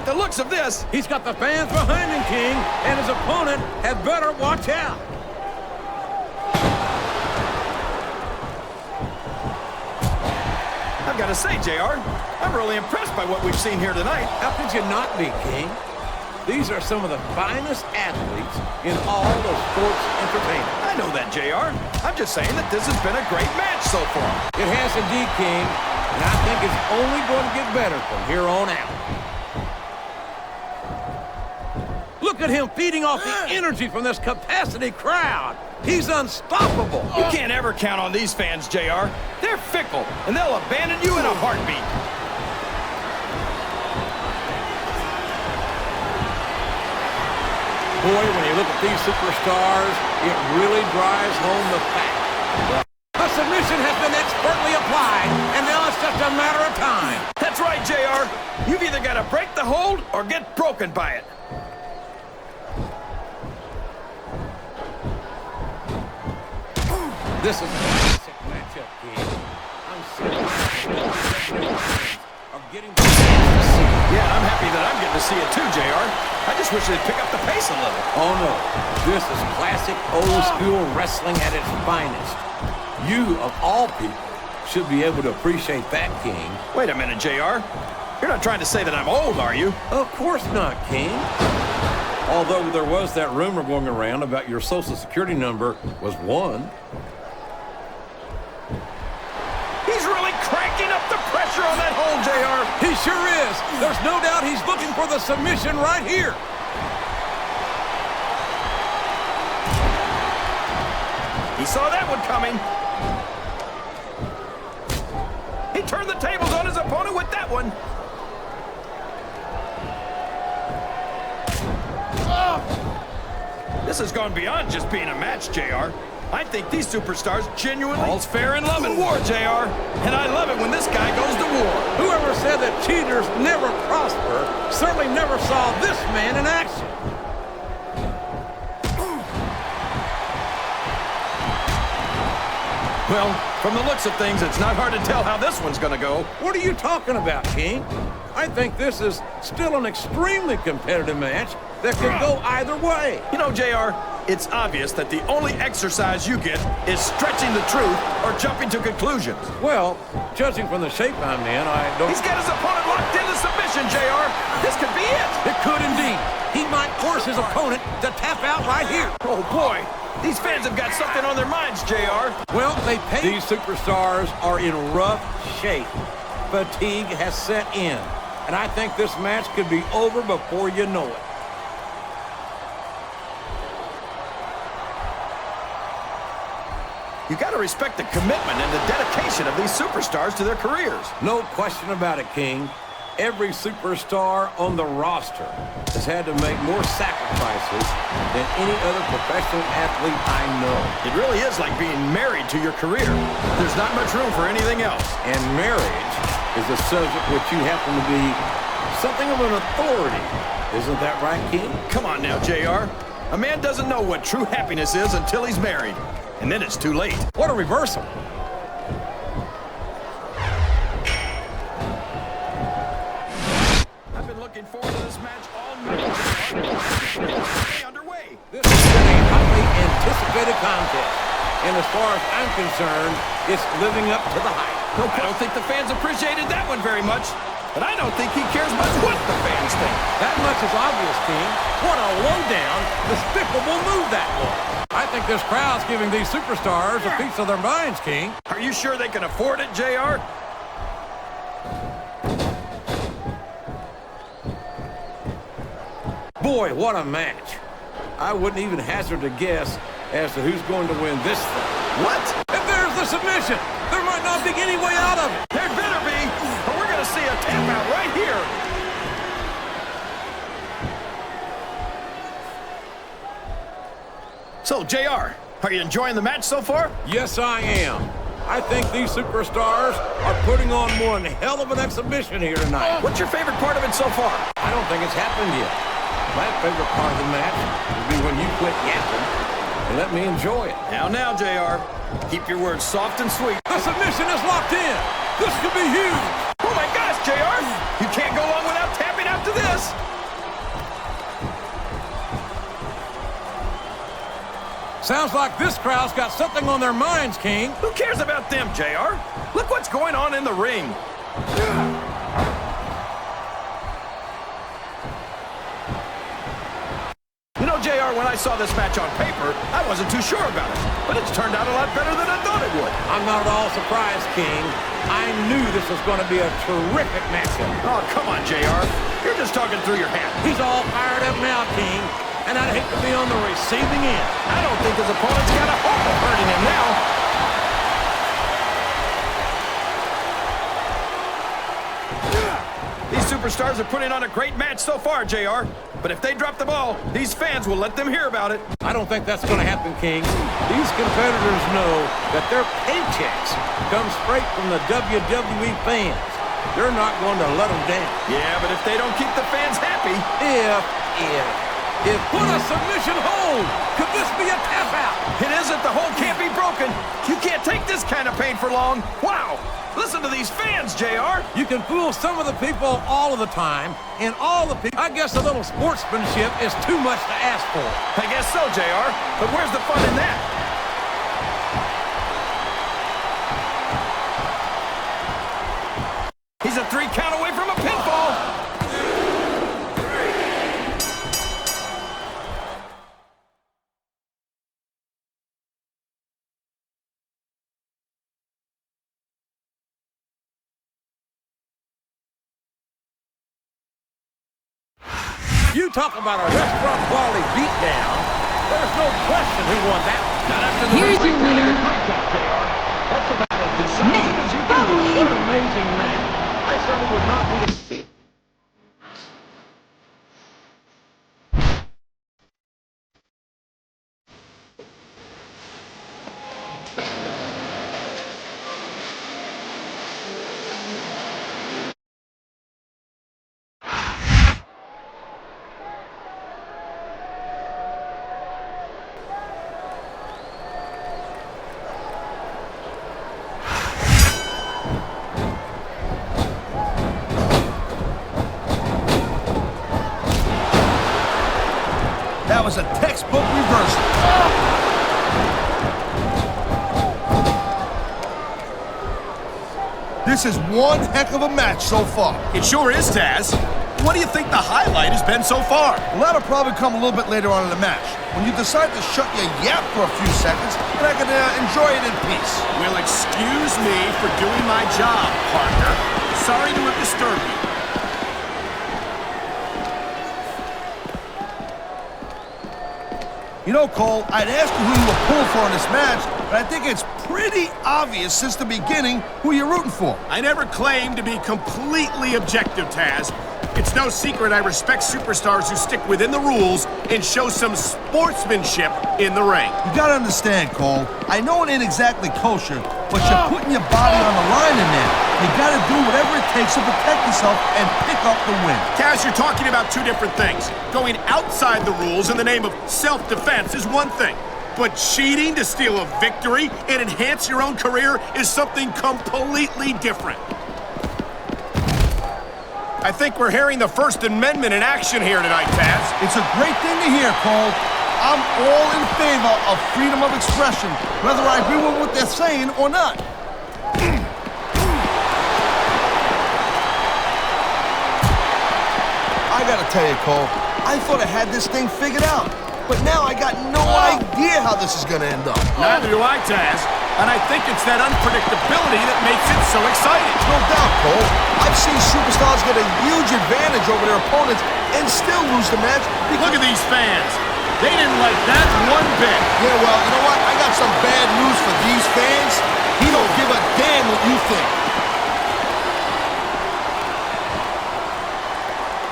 the looks of this. He's got the fans behind him, King, and his opponent had better watch out. I've got to say, JR, I'm really impressed by what we've seen here tonight. How could you not be, King? These are some of the finest athletes in all of sports entertainment. I know that, JR. I'm just saying that this has been a great match so far. It has indeed, King, and I think it's only going to get better from here on out. Look at him feeding off the energy from this capacity crowd. He's unstoppable. You can't ever count on these fans, JR. They're fickle, and they'll abandon you in a heartbeat. Boy, when you look at these superstars, it really drives home the fact. The submission has been expertly applied, and now it's just a matter of time. That's right, JR. You've either got to break the hold or get broken by it. This is a classic matchup, King. I'm sitting of getting the chance to see it. Yeah, I'm happy that I'm getting to see it too, JR. I just wish they'd pick up the pace a little. Oh, no. This is classic old-school wrestling at its finest. You, of all people, should be able to appreciate that, King. Wait a minute, JR. You're not trying to say that I'm old, are you? Of course not, King. Although there was that rumor going around about your Social Security number was 1. He's really cranking up the pressure on that hold, JR. He sure is. There's no doubt he's looking for the submission right here. He saw that one coming. He turned the tables on his opponent with that one. This has gone beyond just being a match, JR. I think these superstars genuinely... All's fair in love and war, JR. And I love it when this guy goes to war. Whoever said that cheaters never prosper certainly never saw this man in action. Well, from the looks of things, it's not hard to tell how this one's going to go. What are you talking about, King? I think this is still an extremely competitive match that could go either way. You know, JR, it's obvious that the only exercise you get is stretching the truth or jumping to conclusions. Well, judging from the shape I'm in, I don't... He's got his opponent locked into submission, JR. This could be it. It could indeed. He might force his opponent to tap out right here. Oh, boy. These fans have got something on their minds, JR. Well, they pay. These superstars are in rough shape. Fatigue has set in. And I think this match could be over before you know it. You got to respect the commitment and the dedication of these superstars to their careers. No question about it, King. Every superstar on the roster has had to make more sacrifices than any other professional athlete I know. It really is like being married to your career. There's not much room for anything else. And marriage is a subject which you happen to be something of an authority. Isn't that right, King? Come on now, JR. A man doesn't know what true happiness is until he's married. And then it's too late. What a reversal. I've been looking forward to this match all night. Stay underway. This has been a hotly anticipated contest. And as far as I'm concerned, it's living up to the hype. I don't think the fans appreciated that one very much. But I don't think he cares much what the fans think. That much is obvious, King. What a low-down, despicable move that was. I think this crowd's giving these superstars a piece of their minds, King. Are you sure they can afford it, JR? Boy, what a match. I wouldn't even hazard a guess as to who's going to win this thing. What? And there's the submission. There might not be any way out of it. There better be, or we're going to see a tap out right here. So, JR, are you enjoying the match so far? Yes, I am. I think these superstars are putting on one hell of an exhibition here tonight. What's your favorite part of it so far? I don't think it's happened yet. My favorite part of the match will be when you quit yapping and let me enjoy it. Now, JR. Keep your words soft and sweet. The submission is locked in. This could be huge. Oh, my gosh, JR. You can't go on without tapping out to this. this? Sounds like this crowd's got something on their minds, King. Who cares about them, JR? Look what's going on in the ring. You know, JR, when I saw this match on paper, I wasn't too sure about it. But it's turned out a lot better than I thought it would. I'm not at all surprised, King. I knew this was going to be a terrific matchup. Oh, come on, JR. You're just talking through your hat. He's all fired up now, King. And I'd hate to be on the receiving end. I don't think his opponent's got a hope of hurting him now. These superstars are putting on a great match so far, JR. But if they drop the ball, these fans will let them hear about it. I don't think that's going to happen, King. These competitors know that their paychecks come straight from the WWE fans. They're not going to let them down. Yeah, but if they don't keep the fans happy... If put a submission hold, could this be a tap out? It isn't. The hold can't be broken. You can't take this kind of pain for long. Wow. Listen to these fans, JR. You can fool some of the people all of the time, and all the people. I guess a little sportsmanship is too much to ask for. I guess so, JR. But where's the fun in that? He's a 3 count away from a pinfall. You talk about a restaurant quality beatdown. There's no question who won that one. Not after the Here's your winner, That's about as Mick. as you Foley. What an amazing man. I certainly would not be... That was a textbook reversal. This is one heck of a match so far. It sure is, Taz. What do you think the highlight has been so far? Well, that'll probably come a little bit later on in the match, when you decide to shut your yap for a few seconds, and I can enjoy it in peace. Well, excuse me for doing my job, partner. Sorry to have disturbed you. You know, Cole, I'd ask you who you were pulling for in this match, but I think it's pretty obvious since the beginning who you're rooting for. I never claimed to be completely objective, Taz. It's no secret I respect superstars who stick within the rules and show some sportsmanship in the ring. You gotta understand, Cole, I know it ain't exactly kosher, but you're putting your body on the line in there. You gotta do whatever it takes to protect yourself and pick up the win. Taz, you're talking about two different things. Going outside the rules in the name of self-defense is one thing, but cheating to steal a victory and enhance your own career is something completely different. I think we're hearing the First Amendment in action here tonight, Taz. It's a great thing to hear, Cole. I'm all in favor of freedom of expression, whether I agree with what they're saying or not. I gotta tell you, Cole, I thought I had this thing figured out, but now I got no idea how this is gonna end up. Neither do I, Taz. And I think it's that unpredictability that makes it so exciting. No doubt, Cole. I've seen superstars get a huge advantage over their opponents and still lose the match. Look at these fans. They didn't like that one bit. Yeah, well, you know what? I got some bad news for these fans. He don't give a damn what you think.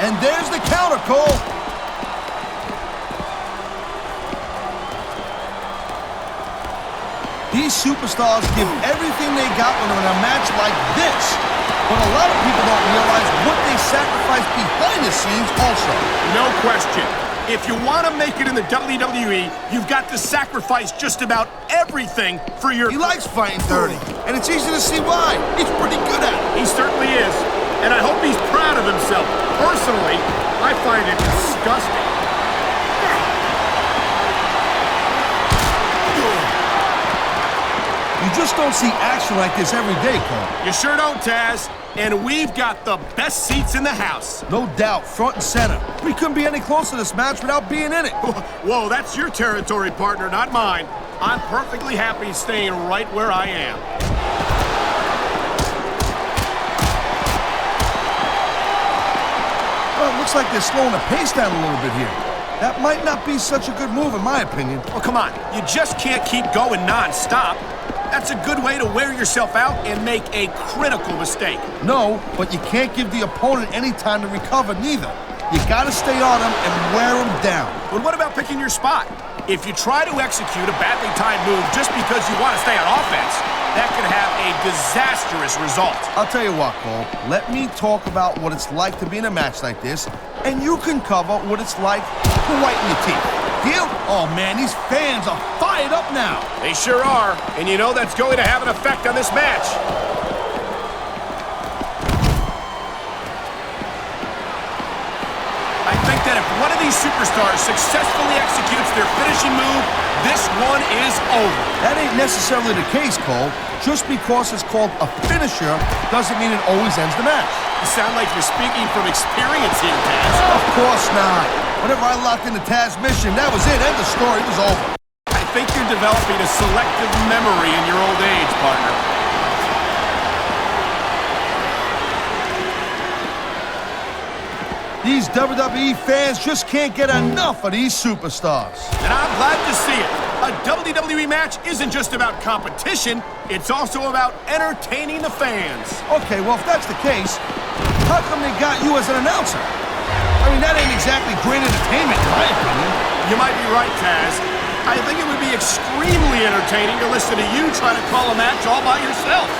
And there's the counter, Cole. These superstars give everything they got when they're in a match like this. But a lot of people don't realize what they sacrifice behind the scenes also. No question. If you want to make it in the WWE, you've got to sacrifice just about everything for your... He likes fighting dirty, and it's easy to see why. He's pretty good at it. He certainly is. and I hope he's proud of himself. Personally, I find it disgusting. You just don't see action like this every day, Cole. You sure don't, Taz. And we've got the best seats in the house. No doubt, front and center. We couldn't be any closer to this match without being in it. Whoa, that's your territory, partner, not mine. I'm perfectly happy staying right where I am. Well, it looks like they're slowing the pace down a little bit here. That might not be such a good move, in my opinion. Well, come on. You just can't keep going non-stop. That's a good way to wear yourself out and make a critical mistake. No, but you can't give the opponent any time to recover, neither. You gotta stay on them and wear them down. But what about picking your spot? If you try to execute a badly timed move just because you want to stay on offense, that could have a disastrous result. I'll tell you what, Cole. Let me talk about what it's like to be in a match like this, and you can cover what it's like to whiten your teeth. Deal? Oh, man, these fans are fired up now. They sure are, and you know that's going to have an effect on this match. I think that if one of these superstars successfully executes their finishing move, this one is over. That ain't necessarily the case, Cole. Just because it's called a finisher doesn't mean it always ends the match. You sound like you're speaking from experience here, Taz. Of course not. Whenever I locked into Taz's mission, that was it. End of story. It was over. I think you're developing a selective memory in your old age, partner. These WWE fans just can't get enough of these superstars. And I'm glad to see it. A WWE match isn't just about competition, it's also about entertaining the fans. Okay, well, if that's the case, how come they got you as an announcer? I mean, that ain't exactly great entertainment, in my opinion. You might be right, Taz. I think it would be extremely entertaining to listen to you try to call a match all by yourself.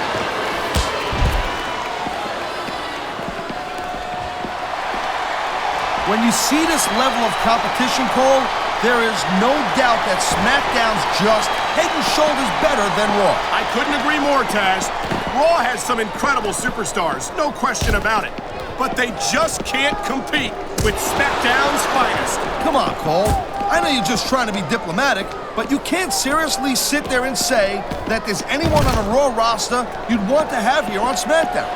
When you see this level of competition, Cole, there is no doubt that Smackdown's just head and shoulders better than Raw. I couldn't agree more, Taz. Raw has some incredible superstars, no question about it. But they just can't compete with Smackdown's finest. Come on, Cole. I know you're just trying to be diplomatic, but you can't seriously sit there and say that there's anyone on a Raw roster you'd want to have here on SmackDown.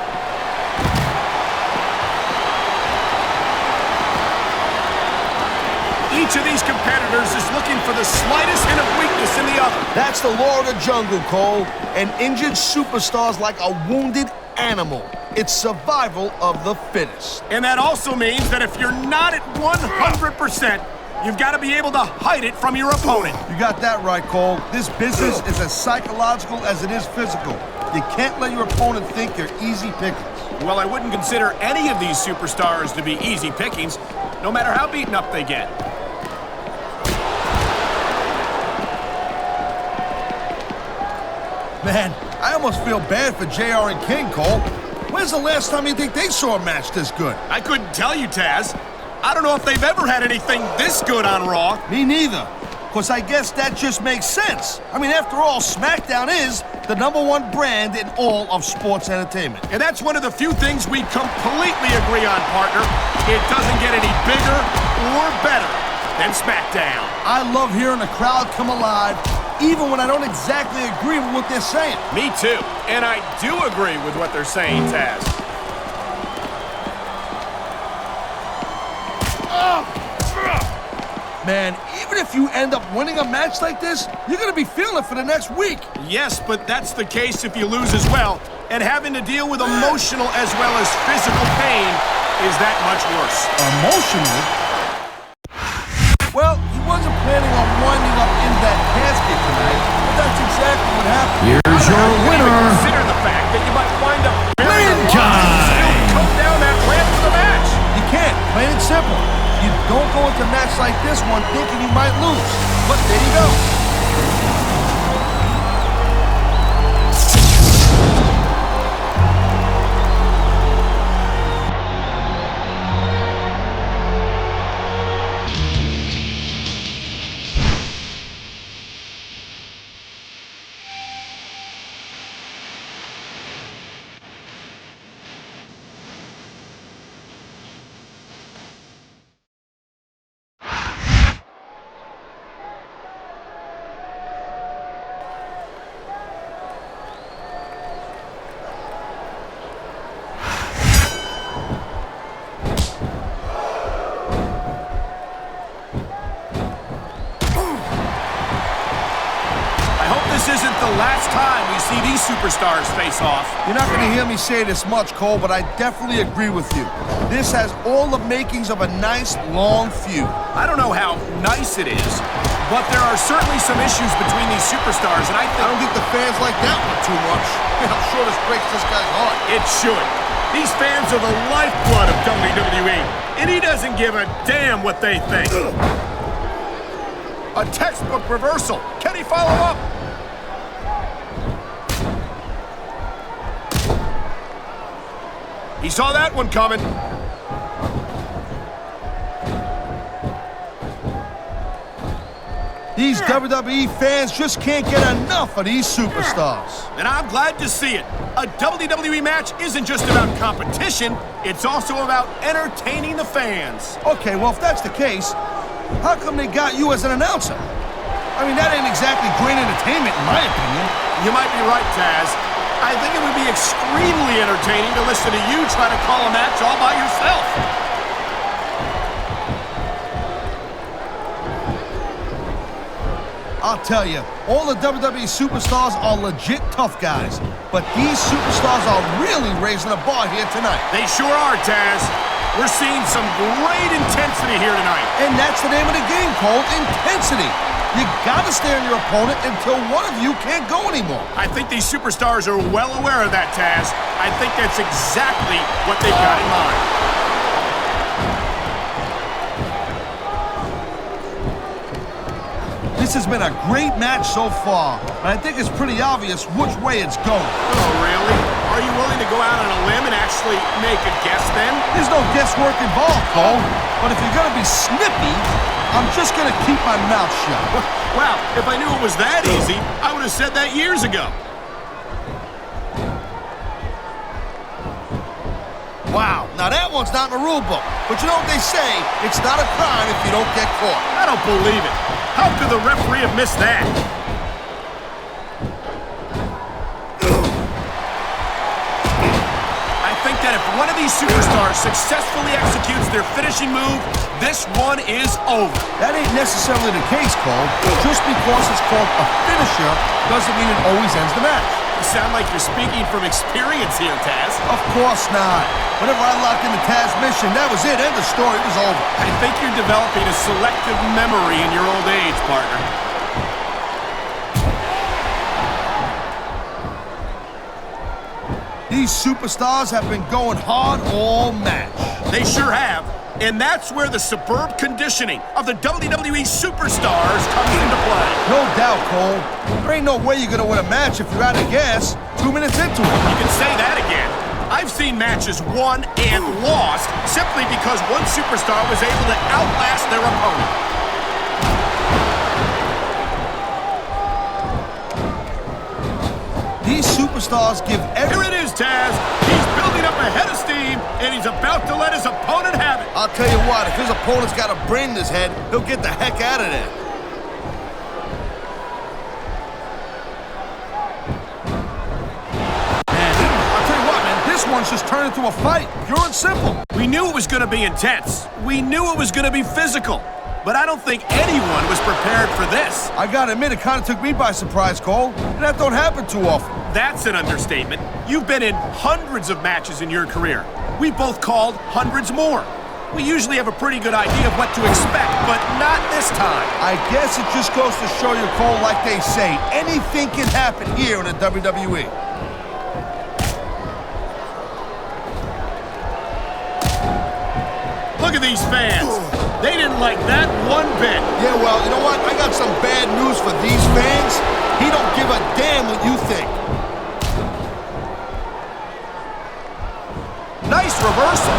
Each of these competitors is looking for the slightest hint of weakness in the other. That's the law of the jungle, Cole. An injured superstar's like a wounded animal. It's survival of the fittest. And that also means that if you're not at 100%, you've got to be able to hide it from your opponent. You got that right, Cole. This business is as psychological as it is physical. You can't let your opponent think you're easy pickings. Well, I wouldn't consider any of these superstars to be easy pickings, no matter how beaten up they get. Man, I almost feel bad for JR and King, Cole. When's the last time you think they saw a match this good? I couldn't tell you, Taz. I don't know if they've ever had anything this good on Raw. Me neither. Because I guess that just makes sense. I mean, after all, SmackDown is the #1 brand in all of sports entertainment. And that's one of the few things we completely agree on, partner. It doesn't get any bigger or better than SmackDown. I love hearing the crowd come alive, even when I don't exactly agree with what they're saying. Me too. And I do agree with what they're saying, Taz. Man, even if you end up winning a match like this, you're going to be feeling it for the next week. Yes, but that's the case if you lose as well. And having to deal with emotional as well as physical pain is that much worse. Emotional? Well, he wasn't planning on winding up in that casket tonight, but that's exactly what happened. Here's your winner, Consider the fact that you might wind up burying Mankind. alive and still come down that ramp for the match. You can't, plain and simple. You don't go into a match like this one thinking you might lose. But there you go. superstars face off. You're not going to hear me say this much, Cole, but I definitely agree with you. This has all the makings of a nice, long feud. I don't know how nice it is, but there are certainly some issues between these superstars, and I don't think the fans like that one too much. I'm sure this breaks this guy's heart. It should. These fans are the lifeblood of WWE, and he doesn't give a damn what they think. A textbook reversal. Can he follow up? He saw that one coming. These WWE fans just can't get enough of these superstars. And I'm glad to see it. A WWE match isn't just about competition, it's also about entertaining the fans. Okay, well, if that's the case, how come they got you as an announcer? I mean, that ain't exactly great entertainment, in my opinion. You might be right, Taz. I think it would be extremely entertaining to listen to you try to call a match all by yourself. I'll tell you, all the WWE superstars are legit tough guys, but these superstars are really raising the bar here tonight. They sure are, Taz. We're seeing some great intensity here tonight. And that's the name of the game, Cole, intensity. You gotta stay on your opponent until one of you can't go anymore. I think these superstars are well aware of that, Taz. I think that's exactly what they've got in mind. This has been a great match so far, and I think it's pretty obvious which way it's going. Oh, really? Are you willing to go out on a limb and actually make a guess then? There's no guesswork involved, Cole. But if you're gonna be snippy, I'm just gonna keep my mouth shut. Wow, if I knew it was that easy, I would have said that years ago. Wow, now that one's not in the rule book. But you know what they say, it's not a crime if you don't get caught. I don't believe it. How could the referee have missed that? I think that if one of these superstars successfully executes their finishing move, this one is over. That ain't necessarily the case, Cole. Just because it's called a finisher doesn't mean it always ends the match. You sound like you're speaking from experience here, Taz. Of course not. Whenever I locked in the Taz mission, that was it. End of story. It was over. I think you're developing a selective memory in your old age, partner. These superstars have been going hard all match. They sure have. And that's where the superb conditioning of the WWE superstars comes into play. No doubt, Cole. There ain't no way you're going to win a match if you're out of gas 2 minutes into it. You can say that again. I've seen matches won and lost simply because one superstar was able to outlast their opponent. These superstars give Here it is, Taz. He's building up a head of steam, and he's about to let his opponent have it. I'll tell you what, if his opponent's got a brain in his head, he'll get the heck out of there. I'll tell you what, man, this one's just turned into a fight. Pure and simple. We knew it was going to be intense. We knew it was going to be physical. But I don't think anyone was prepared for this. I gotta admit, it kind of took me by surprise, Cole. And that don't happen too often. That's an understatement. You've been in hundreds of matches in your career. We both called hundreds more. We usually have a pretty good idea of what to expect, but not this time. I guess it just goes to show you, Cole, like they say, anything can happen here in the WWE. Look at these fans. They didn't like that one bit. Yeah, well, you know what? I got some bad news for these fans. He don't give a damn what you think. Nice reversal.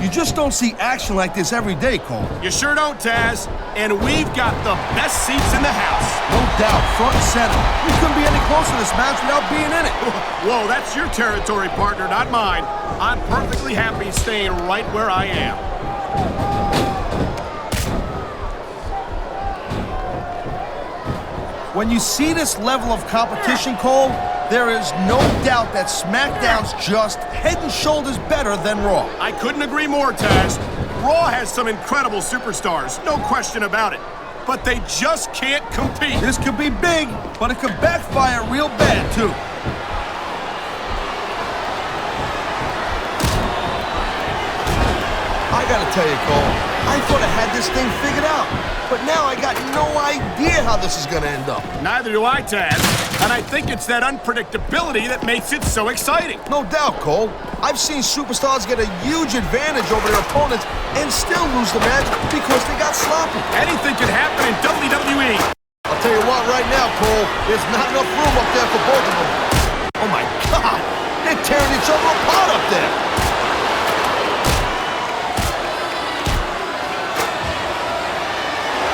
You just don't see action like this every day, Cole. You sure don't, Taz. And we've got the best seats in the house. No doubt, front and center. We couldn't be any closer to this match without being in it. Whoa, that's your territory, partner, not mine. I'm perfectly happy staying right where I am. When you see this level of competition, Cole, there is no doubt that Smackdown's just head and shoulders better than Raw. I couldn't agree more, Taz. Raw has some incredible superstars, no question about it. but they just can't compete. This could be big, but it could backfire real bad, too. I gotta tell you, Cole, I thought I had this thing figured out, but now I got no idea how this is gonna end up. Neither do I, Taz, and I think it's that unpredictability that makes it so exciting. No doubt, Cole. I've seen superstars get a huge advantage over their opponents and still lose the match because they got sloppy. Anything can happen in WWE. I'll tell you what, right now, Cole, there's not enough room up there for both of them. Oh my God, they're tearing each other apart up there.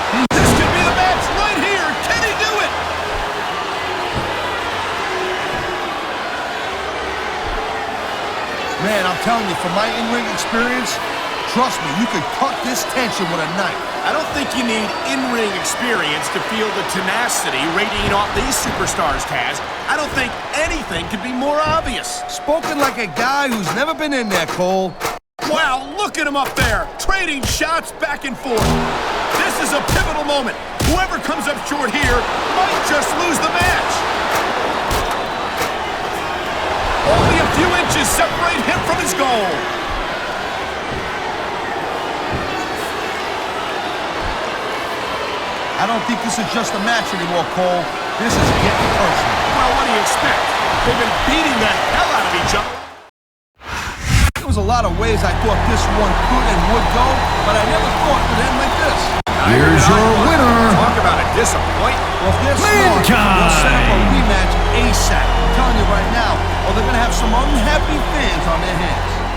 This could be the match right here. Can he do it? Man, I'm telling you, from my in-ring experience, trust me, you could cut this tension with a knife. I don't think you need in-ring experience to feel the tenacity radiating off these superstars, Taz. I don't think anything could be more obvious. Spoken like a guy who's never been in there, Cole. Wow, look at him up there, trading shots back and forth. This is a pivotal moment. Whoever comes up short here might just lose the match. Only a few inches separate him from his goal. I don't think this is just a match anymore, Cole. This is getting personal. Well, what do you expect? They've been beating the hell out of each other. There was a lot of ways I thought this one could and would go, but I never thought it would end like this. Here's your winner. Talk about a disappointment. Well, if they're smart, they'll set up a rematch ASAP. I'm telling you right now, or they're going to have some unhappy fans on their hands.